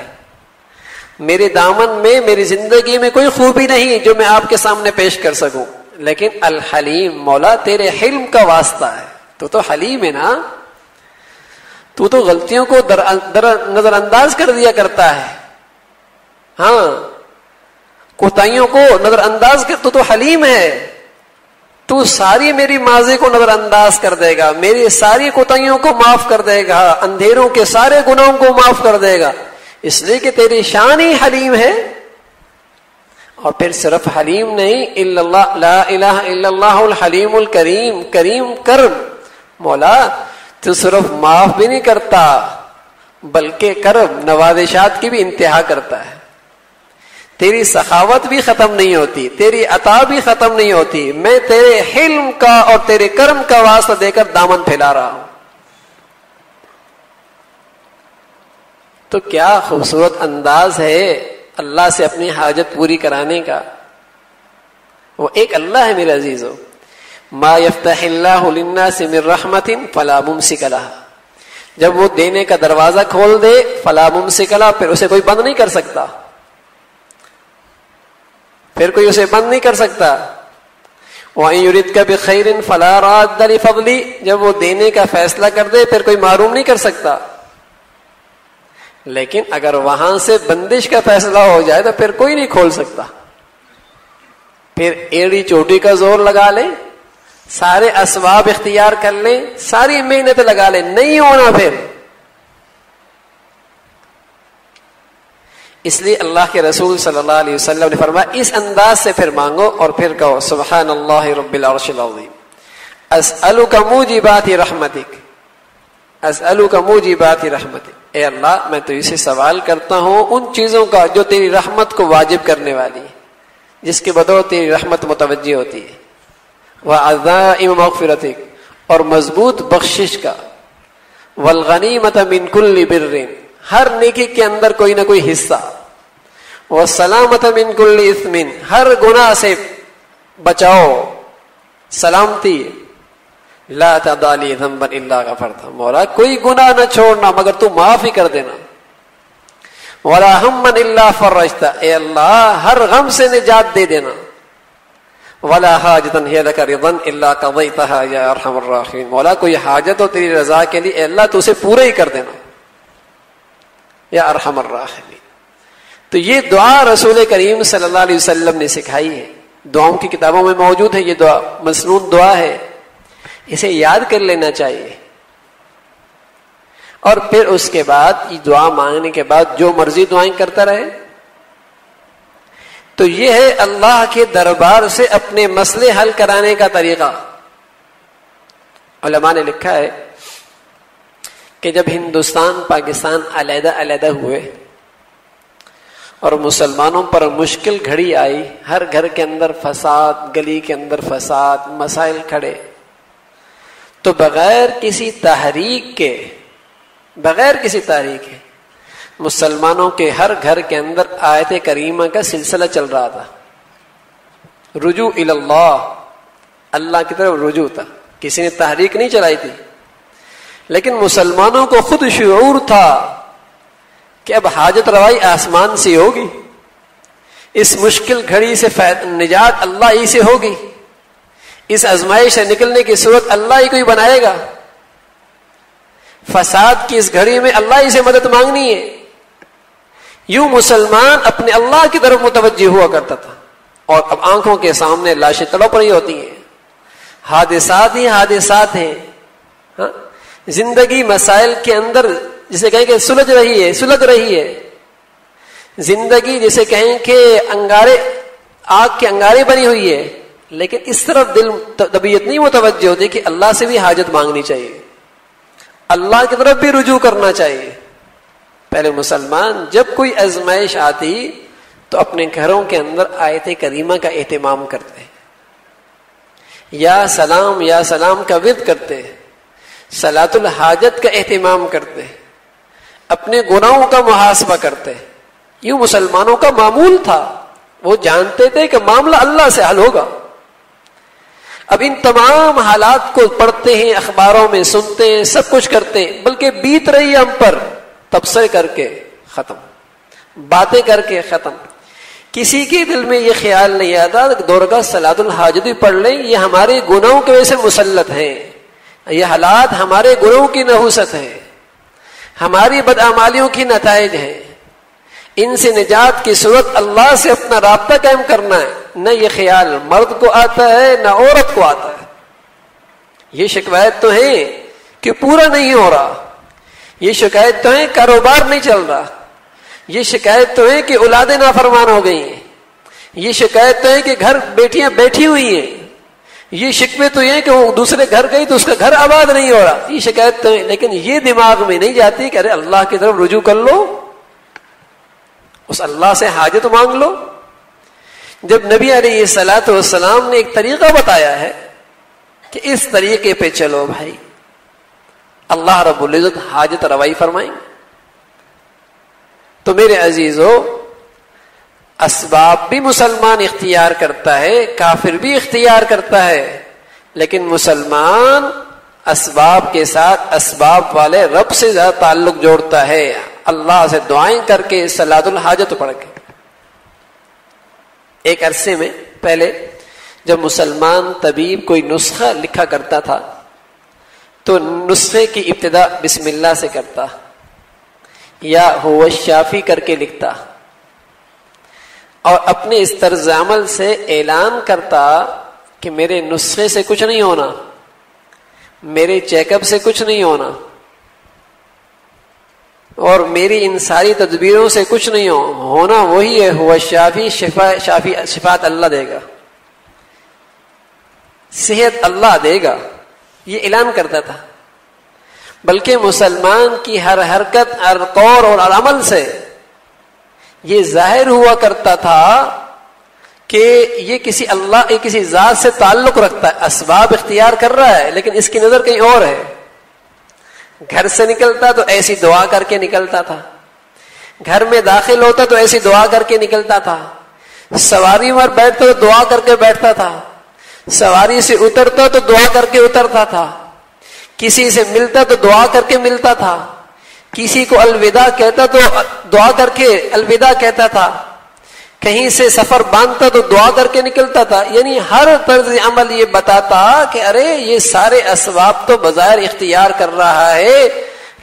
میرے دامن میں، میری زندگی میں کوئی خوبی نہیں جو میں آپ کے سامنے پیش کر سکوں، لیکن الحلیم، مولا تیرے حلم کا واسطہ ہے، تو حلیم ہے نا، تو غلطیوں کو نظر انداز کر دیا کرتا ہے. ہاں، کوتاہیوں کو نظر انداز کر، تو حلیم ہے، تو ساری میری ماضی کو نظر انداز کر دے گا، میری ساری کوتاہیوں کو معاف کر دے گا، اندھیروں کے سارے گناہوں کو معاف کر دے گا، اس لیے کہ تیری شان ہی حلیم ہے. اور پھر صرف حلیم نہیں، لا الہ الا اللہ الحلیم الکریم، کریم کرم. مولا تو صرف معاف بھی نہیں کرتا بلکہ کرم، نوازشات کی بھی انتہا کرتا ہے. تیری سخاوت بھی ختم نہیں ہوتی، تیری عطا بھی ختم نہیں ہوتی، میں تیرے حلم کا اور تیرے کرم کا واسطہ دے کر دامن پھیلا رہا ہوں. تو کیا خوبصورت انداز ہے اللہ سے اپنی حاجت پوری کرانے کا. وہ ایک اللہ ہے میرے عزیزو. ما یفتح اللہ للناس من رحمت فلا ممسک لها، جب وہ دینے کا دروازہ کھول دے فلا ممسک لها، پھر اسے کوئی بند نہیں کر سکتا، پھر کوئی اسے بند نہیں کر سکتا. وَإِن يُرِدْكَ بِخَيْرٍ فَلَا رَادَّ لِفَضْلِهِ، جب وہ دینے کا فیصلہ کر دے پھر کوئی محروم نہیں کر سکتا. لیکن اگر وہاں سے بندش کا فیصلہ ہو جائے تو پھر کوئی نہیں کھول سکتا. پھر ایڑی چوٹی کا زور لگا لے، سارے اسباب اختیار کر لیں، ساری محنت لگا لیں، نہیں ہونا پھر. اس لیے اللہ کے رسول صلی اللہ علیہ وسلم نے فرمایا اس انداز سے پھر مانگو اور پھر کہو سبحان اللہ رب العرش العظیم، اسألک موجبات رحمتک، اسألک موجبات رحمتک. اے اللہ میں تو اسے سوال کرتا ہوں ان چیزوں کا جو تیری رحمت کو واجب کرنے والی ہے، جس کی بدولت تیری رحمت متوجہ ہوتی ہے. وعزائم مغفرتک، اور مضبوط بخشش کا. والغنیمت من کل بر، ہر نیکی کے اندر کوئی نہ کوئی حصہ. والسلامت من کل اثم، ہر گناہ سے بچاؤ، سلامتی. لا تدع لی ذنبا الا غفرتہ، مولا کوئی گناہ نہ چھوڑنا مگر تو معاف ہی کر دینا. ولا ہما الا فرجتہ، اے اللہ ہر غم سے نجات دے دینا. ولا حاجتا ہی لک رضا الا قضیتہا یا ارحم الراحمین، مولا کوئی حاجت ہو تیری رضا کے لیے اے اللہ تو اسے پورا ہی کر دینا. یا ارحم الراحمین. تو یہ دعا رسول کریم صلی اللہ علیہ وسلم نے سکھائی ہے، دعاؤں کی کتابوں میں موجود ہے. یہ دعا مسنون دعا ہے، اسے یاد کر لینا چاہیے. اور پھر اس کے بعد یہ دعا مانگنے کے بعد جو مرضی دعائیں کرتا رہے. تو یہ ہے اللہ کے دربار سے اپنے مسئلے حل کرانے کا طریقہ. علماء نے لکھا ہے کہ جب ہندوستان پاکستان علیحدہ علیحدہ ہوئے اور مسلمانوں پر مشکل گھڑی آئی، ہر گھر کے اندر فساد، گلی کے اندر فساد، مسائل کھڑے، تو بغیر کسی تحریک کے مسلمانوں کے ہر گھر کے اندر آیت کریمہ کا سلسلہ چل رہا تھا. رجوع الی اللہ، اللہ کی طرف رجوع تھا. کسی نے تحریک نہیں چلائی تھی، لیکن مسلمانوں کو خود شعور تھا کہ اب حاجت روائی آسمان سے ہوگی، اس مشکل گھڑی سے نجات اللہ ہی سے ہوگی، اس آزمائش سے نکلنے کی صورت اللہ ہی کوئی بنائے گا، فساد کی اس گھڑی میں اللہ ہی سے مدد مانگنی ہے. یوں مسلمان اپنے اللہ کی طرف متوجہ ہوا کرتا تھا. اور اب آنکھوں کے سامنے لاشیں تڑپ رہی ہوتی ہیں، حادثات ہی حادثات ہیں. زندگی مسائل کے اندر جسے کہیں کہ سلجھ رہی ہے. زندگی جسے کہیں کہ آگ کے انگارے بنی ہوئی ہے، لیکن اس طرف دل طبیعت نہیں متوجہ ہوتی کہ اللہ سے بھی حاجت مانگنی چاہیے، اللہ کی طرف بھی رجوع کرنا چاہیے. پہلے مسلمان جب کوئی آزمائش آتی تو اپنے گھروں کے اندر آیت کریمہ کا اہتمام کرتے، یا سلام کا ورد کرتے، صلاۃ الحاجت کا اہتمام کرتے، اپنے گناہوں کا محاسبہ کرتے. یوں مسلمانوں کا معمول تھا. وہ جانتے تھے کہ معاملہ اللہ سے حل ہوگا. اب ان تمام حالات کو پڑھتے ہیں، اخباروں میں سنتے ہیں، سب کچھ کرتے ہیں، بلکہ بیت رہی ہے ہم پر، تبصرے کر کے ختم، باتیں کر کے ختم. کسی کے دل میں یہ خیال نہیں آتا کہ 2 رکعت صلاۃ الحاجت بھی پڑھ لیں، یہ ہمارے گناہوں کی وجہ سے مسلط ہیں، یہ حالات ہمارے گناہوں کی نحوست ہے، ہماری بدعمالیوں کی نتائج ہیں. ان سے نجات کی صورت اللہ سے اپنا رابطہ قائم کرنا ہے. نہ یہ خیال مرد کو آتا ہے نہ عورت کو آتا ہے. یہ شکایت تو ہے کہ پورا نہیں ہو رہا، یہ شکایت تو ہے کاروبار نہیں چل رہا، یہ شکایت تو ہے کہ اولادیں نافرمان ہو گئی ہیں، یہ شکایت تو ہے کہ گھر بیٹیاں بیٹھی ہوئی ہیں، یہ شکوے تو یہ کہ وہ دوسرے گھر گئی تو اس کا گھر آباد نہیں ہو رہا. یہ شکایت تو ہے، لیکن یہ دماغ میں نہیں جاتی کہ ارے اللہ کی طرف رجوع کر لو، اس اللہ سے حاجت مانگ لو. جب نبی علیہ الصلوۃ والسلام نے ایک طریقہ بتایا ہے کہ اس طریقے پہ چلو بھائی، اللہ رب العزت حاجت روائی فرمائیں. تو میرے عزیزو، اسباب بھی مسلمان اختیار کرتا ہے، کافر بھی اختیار کرتا ہے، لیکن مسلمان اسباب کے ساتھ اسباب والے رب سے زیادہ تعلق جوڑتا ہے، اللہ سے دعائیں کر کے، صلاۃ الحاجت پڑھ کے. ایک عرصے میں پہلے جب مسلمان طبیب کوئی نسخہ لکھا کرتا تھا تو نسخے کی ابتدا بسم اللہ سے کرتا یا هو الشافی کر کے لکھتا، اور اپنے اس طرز عمل سے اعلان کرتا کہ میرے نسخے سے کچھ نہیں ہونا، میرے چیک اپ سے کچھ نہیں ہونا، اور میری ان ساری تدبیروں سے کچھ نہیں ہونا، وہی ہے هو الشافی، شفاعت اللہ دے گا، صحت اللہ دے گا. یہ اعلان کرتا تھا. بلکہ مسلمان کی ہر حرکت، ہر قول اور ہر عمل سے یہ ظاہر ہوا کرتا تھا کہ یہ کسی ذات سے تعلق رکھتا ہے، اسباب اختیار کر رہا ہے لیکن اس کی نظر کہیں اور ہے. گھر سے نکلتا تو ایسی دعا کر کے نکلتا تھا، گھر میں داخل ہوتا تو ایسی دعا کر کے نکلتا تھا، سواری پر بیٹھتا تو دعا کر کے بیٹھتا تھا، سواری سے اترتا تو دعا کر کے اترتا تھا، کسی سے ملتا تو دعا کر کے ملتا تھا، کسی کو الوداع کہتا تو دعا کر کے الوداع کہتا تھا، کہیں سے سفر باندھتا تو دعا کر کے نکلتا تھا. یعنی ہر طرز عمل یہ بتاتا کہ ارے یہ سارے اسباب تو بظاہر اختیار کر رہا ہے،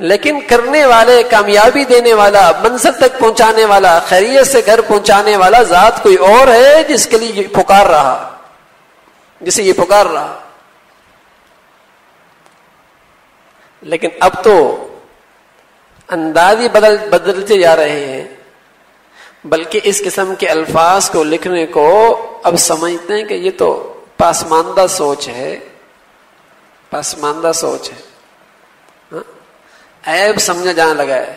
لیکن کرنے والے، کامیابی دینے والا، منزل تک پہنچانے والا، خیریت سے گھر پہنچانے والا ذات کوئی اور ہے جس کے لیے یہ پکار رہا، جسے یہ پکار رہا. لیکن اب تو انداز ہی بدلتے جا رہے ہیں، بلکہ اس قسم کے الفاظ کو لکھنے کو اب سمجھتے ہیں کہ یہ تو پسماندہ سوچ ہے، پسماندہ سوچ ہے. عیب سمجھا جانے لگا ہے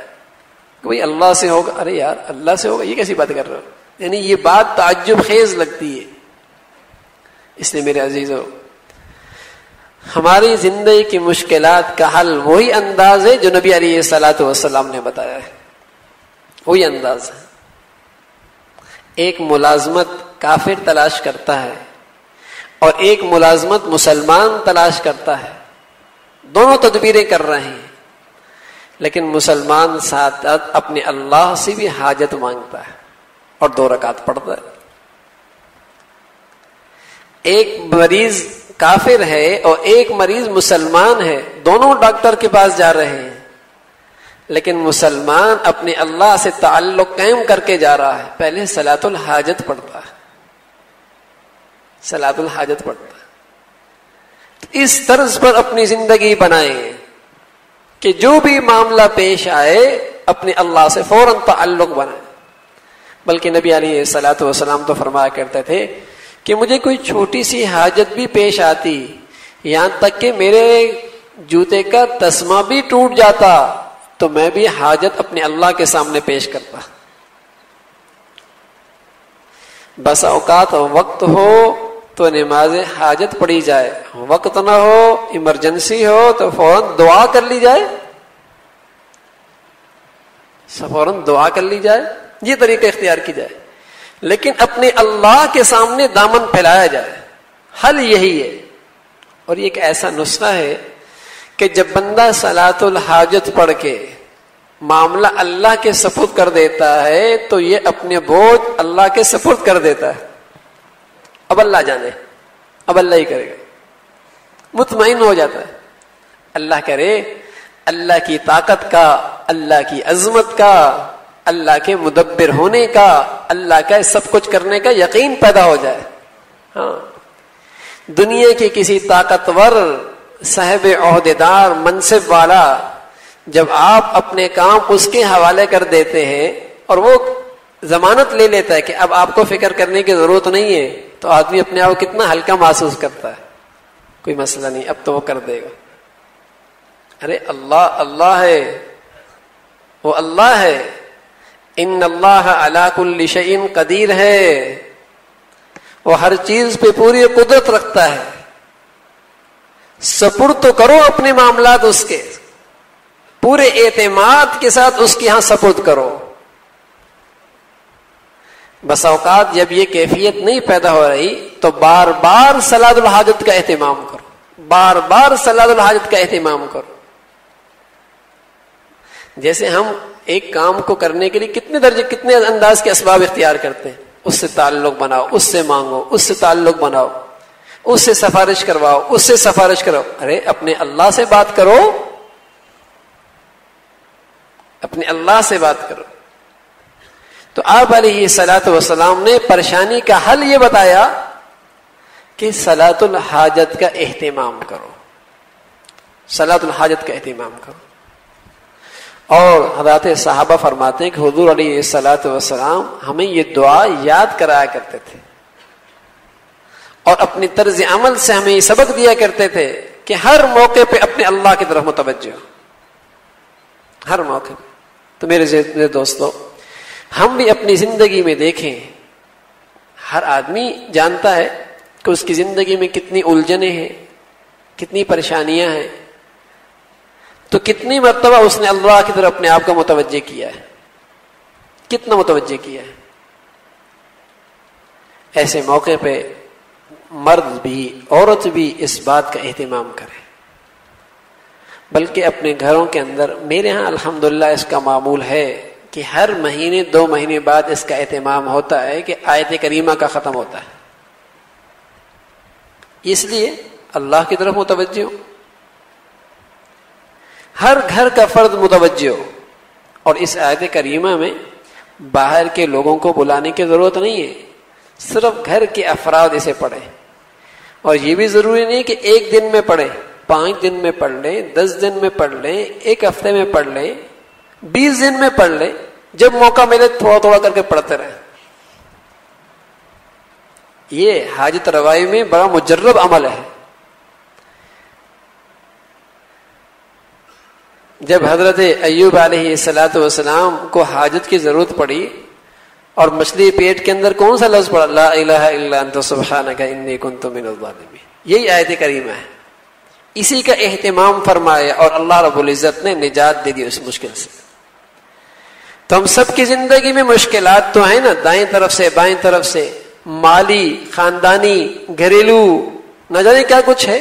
کہ بھئی اللہ سے ہوگا. ارے یار اللہ سے ہوگا، یہ کیسی بات کر رہے ہو؟ یعنی یہ بات تعجب خیز لگتی ہے. اس لیے میرے عزیزو، ہماری زندگی کی مشکلات کا حل وہی انداز ہے جو نبی علیہ الصلوۃ والسلام نے بتایا ہے، وہی انداز ہے. ایک ملازمت کافر تلاش کرتا ہے اور ایک ملازمت مسلمان تلاش کرتا ہے، دونوں تدبیریں کر رہے ہیں، لیکن مسلمان ساتھ اپنے اللہ سے بھی حاجت مانگتا ہے اور 2 رکعت پڑھتا ہے. ایک مریض کافر ہے اور ایک مریض مسلمان ہے، دونوں ڈاکٹر کے پاس جا رہے ہیں، لیکن مسلمان اپنے اللہ سے تعلق قائم کر کے جا رہا ہے. پہلے صلاۃ الحاجت پڑھتا ہے، صلاۃ الحاجت پڑھتا ہے. اس طرز پر اپنی زندگی بنائیں کہ جو بھی معاملہ پیش آئے اپنے اللہ سے فوراً تعلق بنائیں. بلکہ نبی علیہ الصلوۃ والسلام تو فرمایا کرتے تھے کہ مجھے کوئی چھوٹی سی حاجت بھی پیش آتی، یہاں تک کہ میرے جوتے کا تسمہ بھی ٹوٹ جاتا، تو میں بھی حاجت اپنے اللہ کے سامنے پیش کرتا. بس اوقات وقت ہو تو نماز حاجت پڑھی جائے، وقت نہ ہو، ایمرجنسی ہو تو فوراً دعا کر لی جائے، فوراً دعا کر لی جائے، یہ طریقہ اختیار کی جائے. لیکن اپنے اللہ کے سامنے دامن پھیلایا جائے، حل یہی ہے. اور یہ ایک ایسا نسخہ ہے کہ جب بندہ صلاۃ الحاجت پڑھ کے معاملہ اللہ کے سپرد کر دیتا ہے تو یہ اپنے بوجھ اللہ کے سپرد کر دیتا ہے. اب اللہ جانے، اب اللہ ہی کرے گا، مطمئن ہو جاتا ہے. اللہ کرے اللہ کی طاقت کا، اللہ کی عظمت کا، اللہ کے مدبر ہونے کا، اللہ کا سب کچھ کرنے کا یقین پیدا ہو جائے. ہاں، دنیا کے کسی طاقتور، صاحب عہدیدار، منصب والا جب آپ اپنے کام اس کے حوالے کر دیتے ہیں اور وہ ضمانت لے لیتا ہے کہ اب آپ کو فکر کرنے کی ضرورت نہیں ہے، تو آدمی اپنے آپ کو کتنا ہلکا محسوس کرتا ہے. کوئی مسئلہ نہیں، اب تو وہ کر دے گا. ارے اللہ اللہ ہے، وہ اللہ ہے. ان اللہ علی کل شیء قدیر ہے، وہ ہر چیز پہ پوری قدرت رکھتا ہے. سپرد تو کرو اپنے معاملات اس کے، پورے اعتماد کے ساتھ اس کے ہاں سپرد کرو. بس اوقات جب یہ کیفیت نہیں پیدا ہو رہی تو بار بار صلاۃ الحاجت کا اہتمام کرو، بار بار صلاۃ الحاجت کا اہتمام کرو. جیسے ہم ایک کام کو کرنے کے لیے کتنے انداز کے اسباب اختیار کرتے ہیں. اس سے تعلق بناؤ، اس سے مانگو، اس سے تعلق بناؤ، اس سے سفارش کرواؤ، اس سے سفارش کرو. ارے اپنے اللہ سے بات کرو، اپنے اللہ سے بات کرو. تو آپ علیہ الصلوۃ والسلام نے پریشانی کا حل یہ بتایا کہ صلاۃ الحاجت کا اہتمام کرو، صلاۃ الحاجت کا اہتمام کرو. اور حضرات صحابہ فرماتے ہیں کہ حضور علیہ الصلوۃ والسلام ہمیں یہ دعا یاد کرایا کرتے تھے اور اپنی طرز عمل سے ہمیں یہ سبق دیا کرتے تھے کہ ہر موقع پہ اپنے اللہ کی طرف متوجہ ہو، ہر موقع پہ. تو میرے دوستو، ہم بھی اپنی زندگی میں دیکھیں، ہر آدمی جانتا ہے کہ اس کی زندگی میں کتنی الجھنیں ہیں، کتنی پریشانیاں ہیں. تو کتنی مرتبہ اس نے اللہ کی طرف اپنے آپ کو متوجہ کیا ہے، کتنا متوجہ کیا ہے. ایسے موقع پہ مرد بھی عورت بھی اس بات کا اہتمام کرے. بلکہ اپنے گھروں کے اندر، میرے ہاں الحمدللہ اس کا معمول ہے کہ ہر مہینے 2 مہینے بعد اس کا اہتمام ہوتا ہے کہ آیت کریمہ کا ختم ہوتا ہے. اس لیے اللہ کی طرف متوجہ ہوں. ہر گھر کا فرد متوجہ ہو. اور اس آیت کریمہ میں باہر کے لوگوں کو بلانے کی ضرورت نہیں ہے، صرف گھر کے افراد اسے پڑھیں. اور یہ بھی ضروری نہیں کہ ایک دن میں پڑھیں، 5 دن میں پڑھ لیں، 10 دن میں پڑھ لیں، 1 ہفتے میں پڑھ لیں، 20 دن میں پڑھ لیں، جب موقع ملے تھوڑا تھوڑا کر کے پڑھتے رہیں. یہ حاجت روائی میں بڑا مجرب عمل ہے. جب حضرت ایوب علیہ السلام کو حاجت کی ضرورت پڑی اور مچھلی پیٹ کے اندر کون سا لفظ پڑا؟ لا الہ الا انت سبحانک انی کنت من الظالمین. یہی آیت کریمہ ہے. اسی کا اہتمام فرمایا اور اللہ رب العزت نے نجات دے دی اس مشکل سے. تو ہم سب کی زندگی میں مشکلات تو ہیں نا، دائیں طرف سے بائیں طرف سے، مالی، خاندانی، گھریلو، نہ جانے کیا کچھ ہے.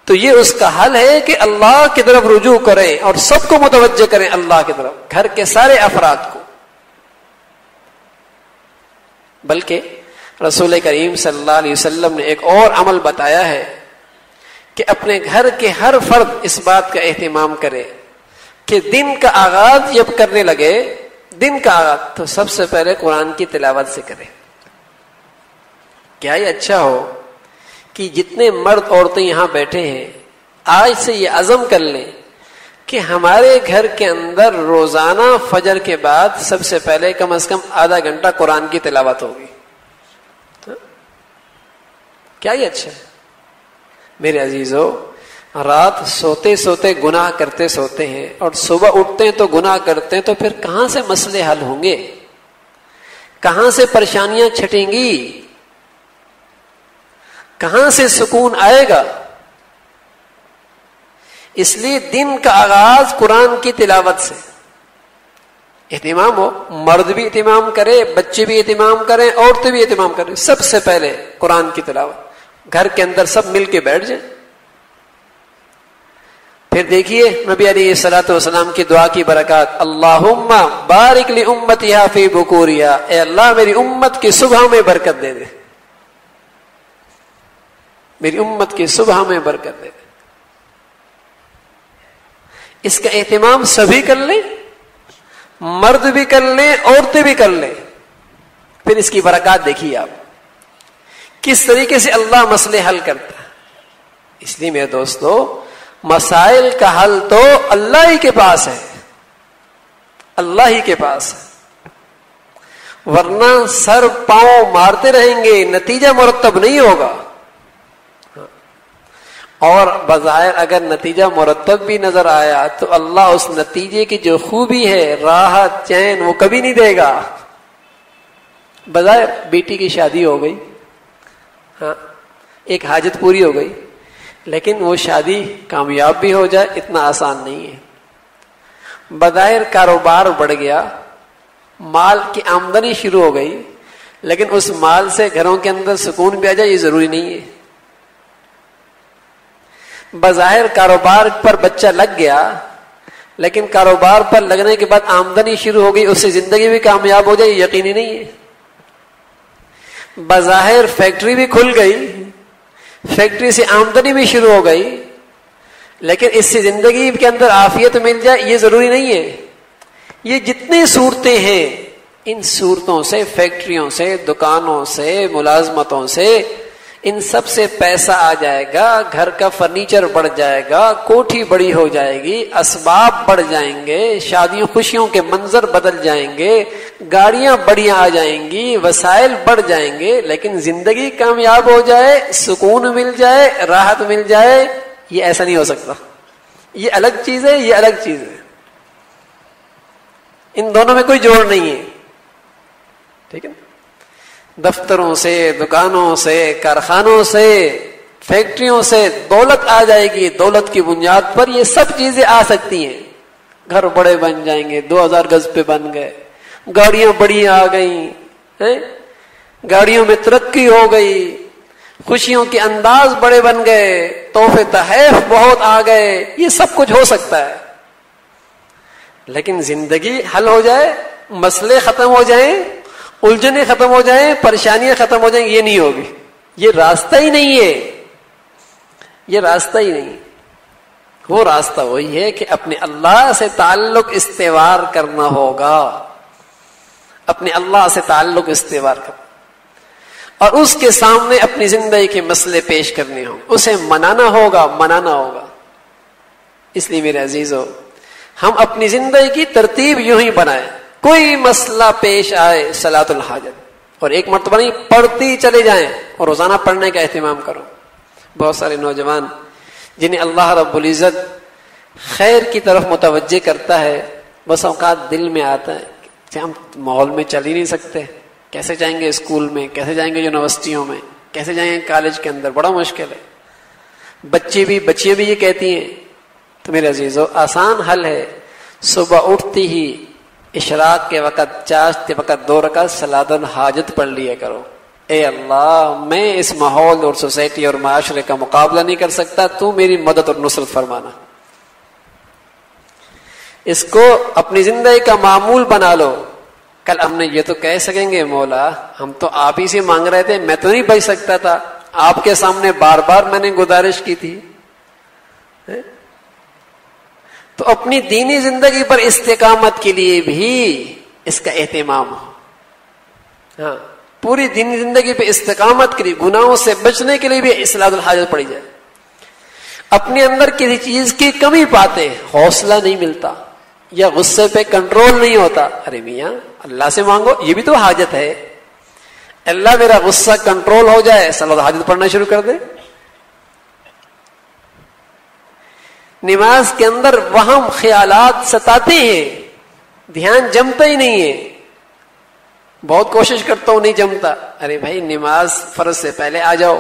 تو یہ اس کا حل ہے کہ اللہ کی طرف رجوع کریں اور سب کو متوجہ کریں اللہ کی طرف، گھر کے سارے افراد کو. بلکہ رسول کریم صلی اللہ علیہ وسلم نے ایک اور عمل بتایا ہے کہ اپنے گھر کے ہر فرد اس بات کا اہتمام کرے کہ دن کا آغاز جب کرنے لگے، دن کا آغاز تو سب سے پہلے قرآن کی تلاوت سے کرے. کیا یہ اچھا ہو کہ جتنے مرد عورتیں یہاں بیٹھے ہیں آج سے یہ عزم کر لیں کہ ہمارے گھر کے اندر روزانہ فجر کے بعد سب سے پہلے کم از کم آدھا گھنٹہ قرآن کی تلاوت ہوگی. کیا یہ اچھا ہے؟ میرے عزیزو، رات سوتے سوتے گناہ کرتے سوتے ہیں اور صبح اٹھتے ہیں تو گناہ کرتے ہیں، تو پھر کہاں سے مسئلے حل ہوں گے؟ کہاں سے پریشانیاں چھٹیں گی؟ کہاں سے سکون آئے گا؟ اس لیے دن کا آغاز قرآن کی تلاوت سے اہتمام ہو. مرد بھی اہتمام کرے، بچے بھی اہتمام کریں، عورتیں بھی اہتمام کریں. سب سے پہلے قرآن کی تلاوت. گھر کے اندر سب مل کے بیٹھ جائیں. پھر دیکھیے نبی علیہ الصلوۃ والسلام کی دعا کی برکات. اللہم بارک لامتھا فی بکورہا، اے اللہ میری امت کی صبح میں برکت دے دے، میری امت کی صبح میں برکت دے دے. اس کا اہتمام سبھی کر لیں، مرد بھی کر لیں، عورتیں بھی کر لیں. پھر اس کی برکات دیکھیے آپ کس طریقے سے اللہ مسئلے حل کرتا ہے. اس لیے میرے دوستو، مسائل کا حل تو اللہ ہی کے پاس ہے، اللہ ہی کے پاس ہے. ورنہ سر پاؤں مارتے رہیں گے، نتیجہ مرتب نہیں ہوگا. اور بظاہر اگر نتیجہ مرتب بھی نظر آیا تو اللہ اس نتیجے کی جو خوبی ہے، راحت، چین، وہ کبھی نہیں دے گا. بظاہر بیٹی کی شادی ہو گئی، ہاں ایک حاجت پوری ہو گئی، لیکن وہ شادی کامیاب بھی ہو جائے اتنا آسان نہیں ہے. بظاہر کاروبار بڑھ گیا، مال کی آمدنی شروع ہو گئی، لیکن اس مال سے گھروں کے اندر سکون بھی آ جائے یہ ضروری نہیں ہے. بظاہر کاروبار پر بچہ لگ گیا، لیکن کاروبار پر لگنے کے بعد آمدنی شروع ہو گئی، اس سے زندگی بھی کامیاب ہو جائے یہ یقینی نہیں ہے. بظاہر فیکٹری بھی کھل گئی، فیکٹری سے آمدنی بھی شروع ہو گئی، لیکن اس سے زندگی کے اندر عافیت مل جائے یہ ضروری نہیں ہے. یہ جتنی صورتیں ہیں، ان صورتوں سے، فیکٹریوں سے، دکانوں سے، ملازمتوں سے، ان سب سے پیسہ آ جائے گا، گھر کا فرنیچر بڑھ جائے گا، کوٹھی بڑی ہو جائے گی، اسباب بڑھ جائیں گے، شادیوں خوشیوں کے منظر بدل جائیں گے، گاڑیاں بڑیاں آ جائیں گی، وسائل بڑھ جائیں گے، لیکن زندگی کامیاب ہو جائے، سکون مل جائے، راحت مل جائے، یہ ایسا نہیں ہو سکتا. یہ الگ چیز ہے، یہ الگ چیز ہے. ان دونوں میں کوئی جوڑ نہیں ہے. ٹھیک ہے؟ دفتروں سے، دکانوں سے، کارخانوں سے، فیکٹریوں سے دولت آ جائے گی، دولت کی بنیاد پر یہ سب چیزیں آ سکتی ہیں. گھر بڑے بن جائیں گے، 2000 گز پہ بن گئے، گاڑیاں بڑی آ گئیں، گاڑیوں میں ترقی ہو گئی، خوشیوں کے انداز بڑے بن گئے، تحفے تحائف بہت آ گئے، یہ سب کچھ ہو سکتا ہے. لیکن زندگی حل ہو جائے، مسئلے ختم ہو جائیں، الجھنیں ختم ہو جائیں، پریشانیاں ختم ہو جائیں، یہ نہیں ہوگی. یہ راستہ ہی نہیں ہے، یہ راستہ ہی نہیں. وہ راستہ وہی ہے کہ اپنے اللہ سے تعلق استوار کرنا ہوگا، اپنے اللہ سے تعلق استوار کرنا، اور اس کے سامنے اپنی زندگی کے مسئلے پیش کرنے ہوں، اسے منانا ہوگا۔ اس لیے میرے عزیزو، ہم اپنی زندگی کی ترتیب یوں ہی بنائیں، کوئی مسئلہ پیش آئے صلاۃ الحاجت، اور ایک مرتبہ نہیں پڑھتی چلے جائیں، اور روزانہ پڑھنے کا اہتمام کرو۔ بہت سارے نوجوان جنہیں اللہ رب العزت خیر کی طرف متوجہ کرتا ہے، بس اوقات دل میں آتا ہے کہ ہم ماحول میں چل ہی نہیں سکتے، کیسے جائیں گے اسکول میں، کیسے جائیں گے یونیورسٹیوں میں، کیسے جائیں گے کالج کے اندر، بڑا مشکل ہے۔ بچیاں بھی یہ کہتی ہیں، تو میرے عزیزو آسان حل ہے، صبح اٹھتی ہی اشراق کے وقت، چاشت کے وقت 2 رکعت صلاۃ الحاجت پڑھ لیا کرو۔ اے اللہ، میں اس ماحول اور سوسائٹی اور معاشرے کا مقابلہ نہیں کر سکتا، تو میری مدد اور نصرت فرمانا۔ اس کو اپنی زندگی کا معمول بنا لو۔ کل ہم نے یہ تو کہہ سکیں گے، مولا ہم تو آپ ہی سے مانگ رہے تھے، میں تو نہیں بچ سکتا تھا، آپ کے سامنے بار بار میں نے گزارش کی تھی۔ تو اپنی دینی زندگی پر استقامت کے لیے بھی اس کا اہتمام ہو۔ ہاں، پوری دینی زندگی پہ استقامت کے لیے، گناہوں سے بچنے کے لیے بھی صلاۃ الحاجت پڑھی جائے۔ اپنے اندر کسی چیز کی کمی پاتے، حوصلہ نہیں ملتا یا غصے پہ کنٹرول نہیں ہوتا، ارے میاں اللہ سے مانگو، یہ بھی تو حاجت ہے۔ اللہ میرا غصہ کنٹرول ہو جائے، صلاۃ الحاجت پڑھنا شروع کر دے۔ نماز کے اندر وہم خیالات ستاتے ہیں، دھیان جمتا ہی نہیں ہے، بہت کوشش کرتا ہوں نہیں جمتا، ارے بھائی نماز فرض سے پہلے آ جاؤ،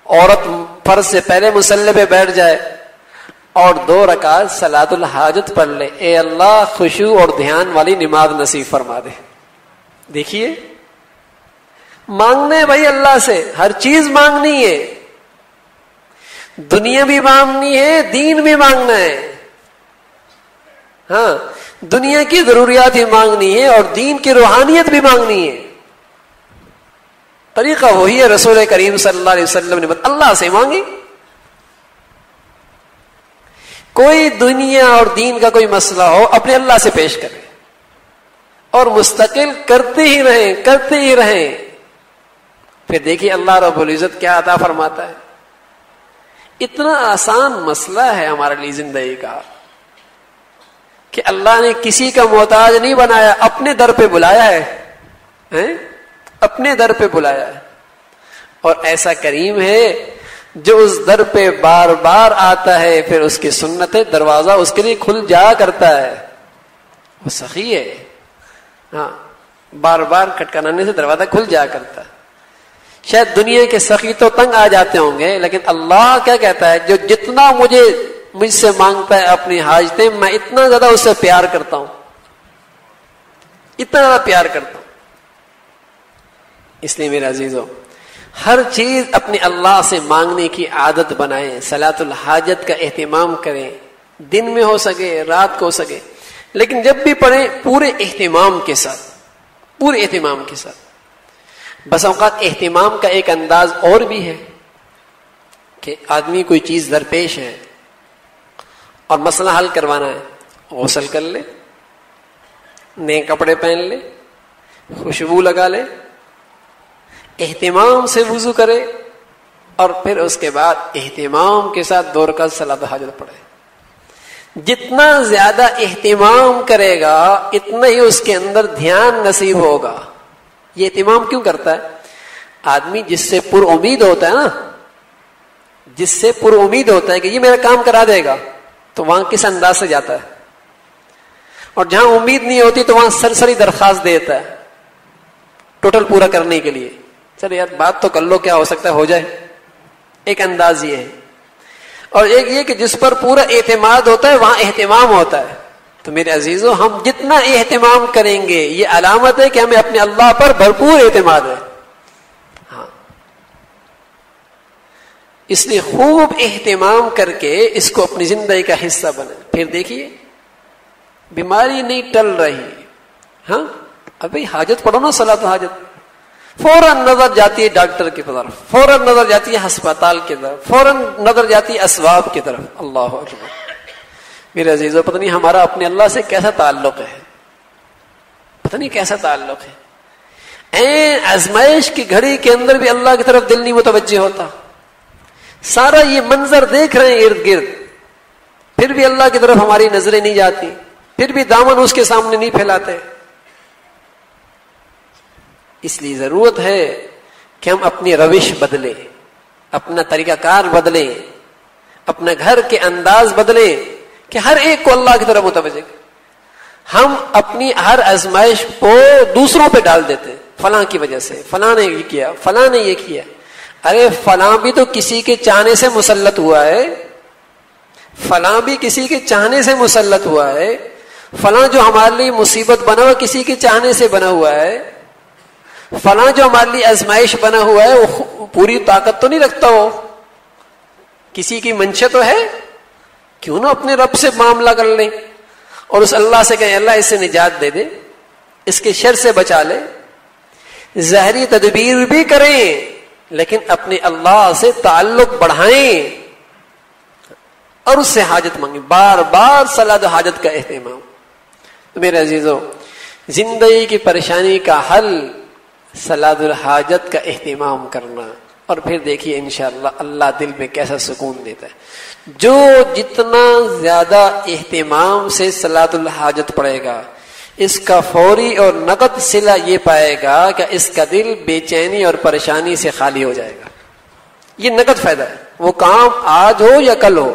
عورت فرض سے پہلے مصلی پہ بیٹھ جائے اور 2 رکعت صلاۃ الحاجت پڑھ لے، اے اللہ خشوع اور دھیان والی نماز نصیب فرما دے۔ دیکھیے، مانگنے بھائی اللہ سے، ہر چیز مانگنی ہے، دنیا بھی مانگنی ہے، دین بھی مانگنا ہے۔ ہاں، دنیا کی ضروریات بھی مانگنی ہے اور دین کی روحانیت بھی مانگنی ہے۔ طریقہ وہی ہے، رسول کریم صلی اللہ علیہ وسلم نے اللہ سے مانگی۔ کوئی دنیا اور دین کا کوئی مسئلہ ہو، اپنے اللہ سے پیش کریں اور مستقل کرتے ہی رہیں، پھر دیکھیے اللہ رب العزت کیا عطا فرماتا ہے۔ اتنا آسان مسئلہ ہے ہمارے لیے زندگی کا کہ اللہ نے کسی کا محتاج نہیں بنایا، اپنے در پہ بلایا ہے، اپنے در پہ بلایا ہے، اور ایسا کریم ہے جو اس در پہ بار بار آتا ہے، پھر اس کی سنت ہے، دروازہ اس کے لیے کھل جا کرتا ہے، وہ سخی ہے۔ ہاں، بار بار کھٹکھٹانے سے دروازہ کھل جا کرتا ہے۔ شاید دنیا کے سخی تو تنگ آ جاتے ہوں گے، لیکن اللہ کیا کہتا ہے، جو جتنا مجھ سے مانگتا ہے اپنی حاجتیں، میں اتنا زیادہ اس سے پیار کرتا ہوں، اتنا زیادہ پیار کرتا ہوں۔ اس لیے میرے عزیزو، ہر چیز اپنے اللہ سے مانگنے کی عادت بنائیں، صلاۃ الحاجت کا اہتمام کریں، دن میں ہو سکے رات کو ہو سکے، لیکن جب بھی پڑھیں پورے اہتمام کے ساتھ، پورے اہتمام کے ساتھ۔ بس اوقات اہتمام کا ایک انداز اور بھی ہے کہ آدمی کوئی چیز درپیش ہے اور مسئلہ حل کروانا ہے، غسل کر لے، نئے کپڑے پہن لے، خوشبو لگا لے، اہتمام سے وضو کرے، اور پھر اس کے بعد اہتمام کے ساتھ 2 رکعت صلاۃ حاجت پڑھے۔ جتنا زیادہ اہتمام کرے گا، اتنا ہی اس کے اندر دھیان نصیب ہوگا۔ یہ اہتمام کیوں کرتا ہے؟ آدمی جس سے پر امید ہوتا ہے نا، جس سے پر امید ہوتا ہے کہ یہ میرا کام کرا دے گا، تو وہاں کس انداز سے جاتا ہے، اور جہاں امید نہیں ہوتی تو وہاں سرسری درخواست دیتا ہے ٹوٹل پورا کرنے کے لیے، چلو یار بات تو کر لو، کیا ہو سکتا ہے ہو جائے۔ ایک انداز یہ ہے، اور ایک یہ کہ جس پر پورا اعتماد ہوتا ہے وہاں اہتمام ہوتا ہے۔ تو میرے عزیزو، ہم جتنا اہتمام کریں گے، یہ علامت ہے کہ ہمیں اپنے اللہ پر بھرپور اعتماد ہے۔ ہاں، اس لیے خوب اہتمام کر کے اس کو اپنی زندگی کا حصہ بنائیں۔ پھر دیکھیے، بیماری نہیں ٹل رہی، ہاں ابھی حاجت پڑھو نا، صلاۃ حاجت، فوراً نظر جاتی ہے ڈاکٹر کی طرف، فوراً نظر جاتی ہے ہسپتال کی طرف، فوراً نظر جاتی ہے اسباب کی طرف. اللہ اکبر. میرے عزیزو، پتہ نہیں ہمارا اپنے اللہ سے کیسا تعلق ہے، پتہ نہیں کیسا تعلق ہے. آزمائش کی گھڑی کے اندر بھی اللہ کی طرف دل نہیں متوجہ ہوتا. سارا یہ منظر دیکھ رہے ہیں ارد گرد، پھر بھی اللہ کی طرف ہماری نظریں نہیں جاتی، پھر بھی دامن اس کے سامنے نہیں پھیلاتے. اس لیے ضرورت ہے کہ ہم اپنی روش بدلیں، اپنا طریقہ کار بدلیں، اپنا گھر کے انداز بدلیں کہ ہر ایک کو اللہ کی طرف متوجہ. ہم اپنی ہر آزمائش کو دوسروں پہ ڈال دیتے، فلاں کی وجہ سے، فلاں نے یہ کیا، فلاں نے یہ کیا. ارے فلاں بھی تو کسی کے چاہنے سے مسلط ہوا ہے، فلاں بھی کسی کے چاہنے سے مسلط ہوا ہے. فلاں جو ہمارے لیے مصیبت بنا ہوا کسی کے چاہنے سے بنا ہوا ہے. فلاں جو ہمارے لیے آزمائش بنا ہوا ہے وہ پوری طاقت تو نہیں رکھتا، ہو کسی کی منشا تو ہے. کیوں نہ اپنے رب سے معاملہ کر لیں اور اس اللہ سے کہیں اللہ اسے نجات دے دے، اس کے شر سے بچا لے. ظاہری تدبیر بھی کریں لیکن اپنے اللہ سے تعلق بڑھائیں اور اس سے حاجت مانگیں، بار بار صلاۃ حاجت کا اہتمام. تو میرے عزیزو، زندگی کی پریشانی کا حل صلاۃ الحاجت کا اہتمام کرنا، اور پھر دیکھیے انشاءاللہ اللہ دل میں کیسا سکون دیتا ہے. جو جتنا زیادہ اہتمام سے صلاۃ الحاجت پڑھے گا، اس کا فوری اور نقد صلہ یہ پائے گا کہ اس کا دل بے چینی اور پریشانی سے خالی ہو جائے گا. یہ نقد فائدہ ہے. وہ کام آج ہو یا کل ہو،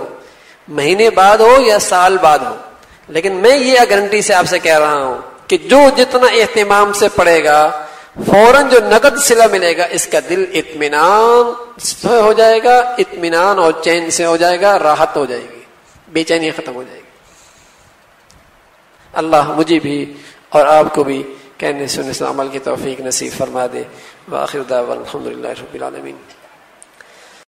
مہینے بعد ہو یا سال بعد ہو، لیکن میں یہ گارنٹی سے آپ سے کہہ رہا ہوں کہ جو جتنا اہتمام سے پڑھے گا، فوراً جو نقد صلہ ملے گا، اس کا دل اطمینان سے ہو جائے گا، اطمینان اور چین سے ہو جائے گا، راحت ہو جائے گی، بے چینی ختم ہو جائے گی. اللہ مجھے بھی اور آپ کو بھی کہنے سننے سے عمل کی توفیق نصیب فرما دے. وآخر دعوانا الحمدللہ رب العالمین.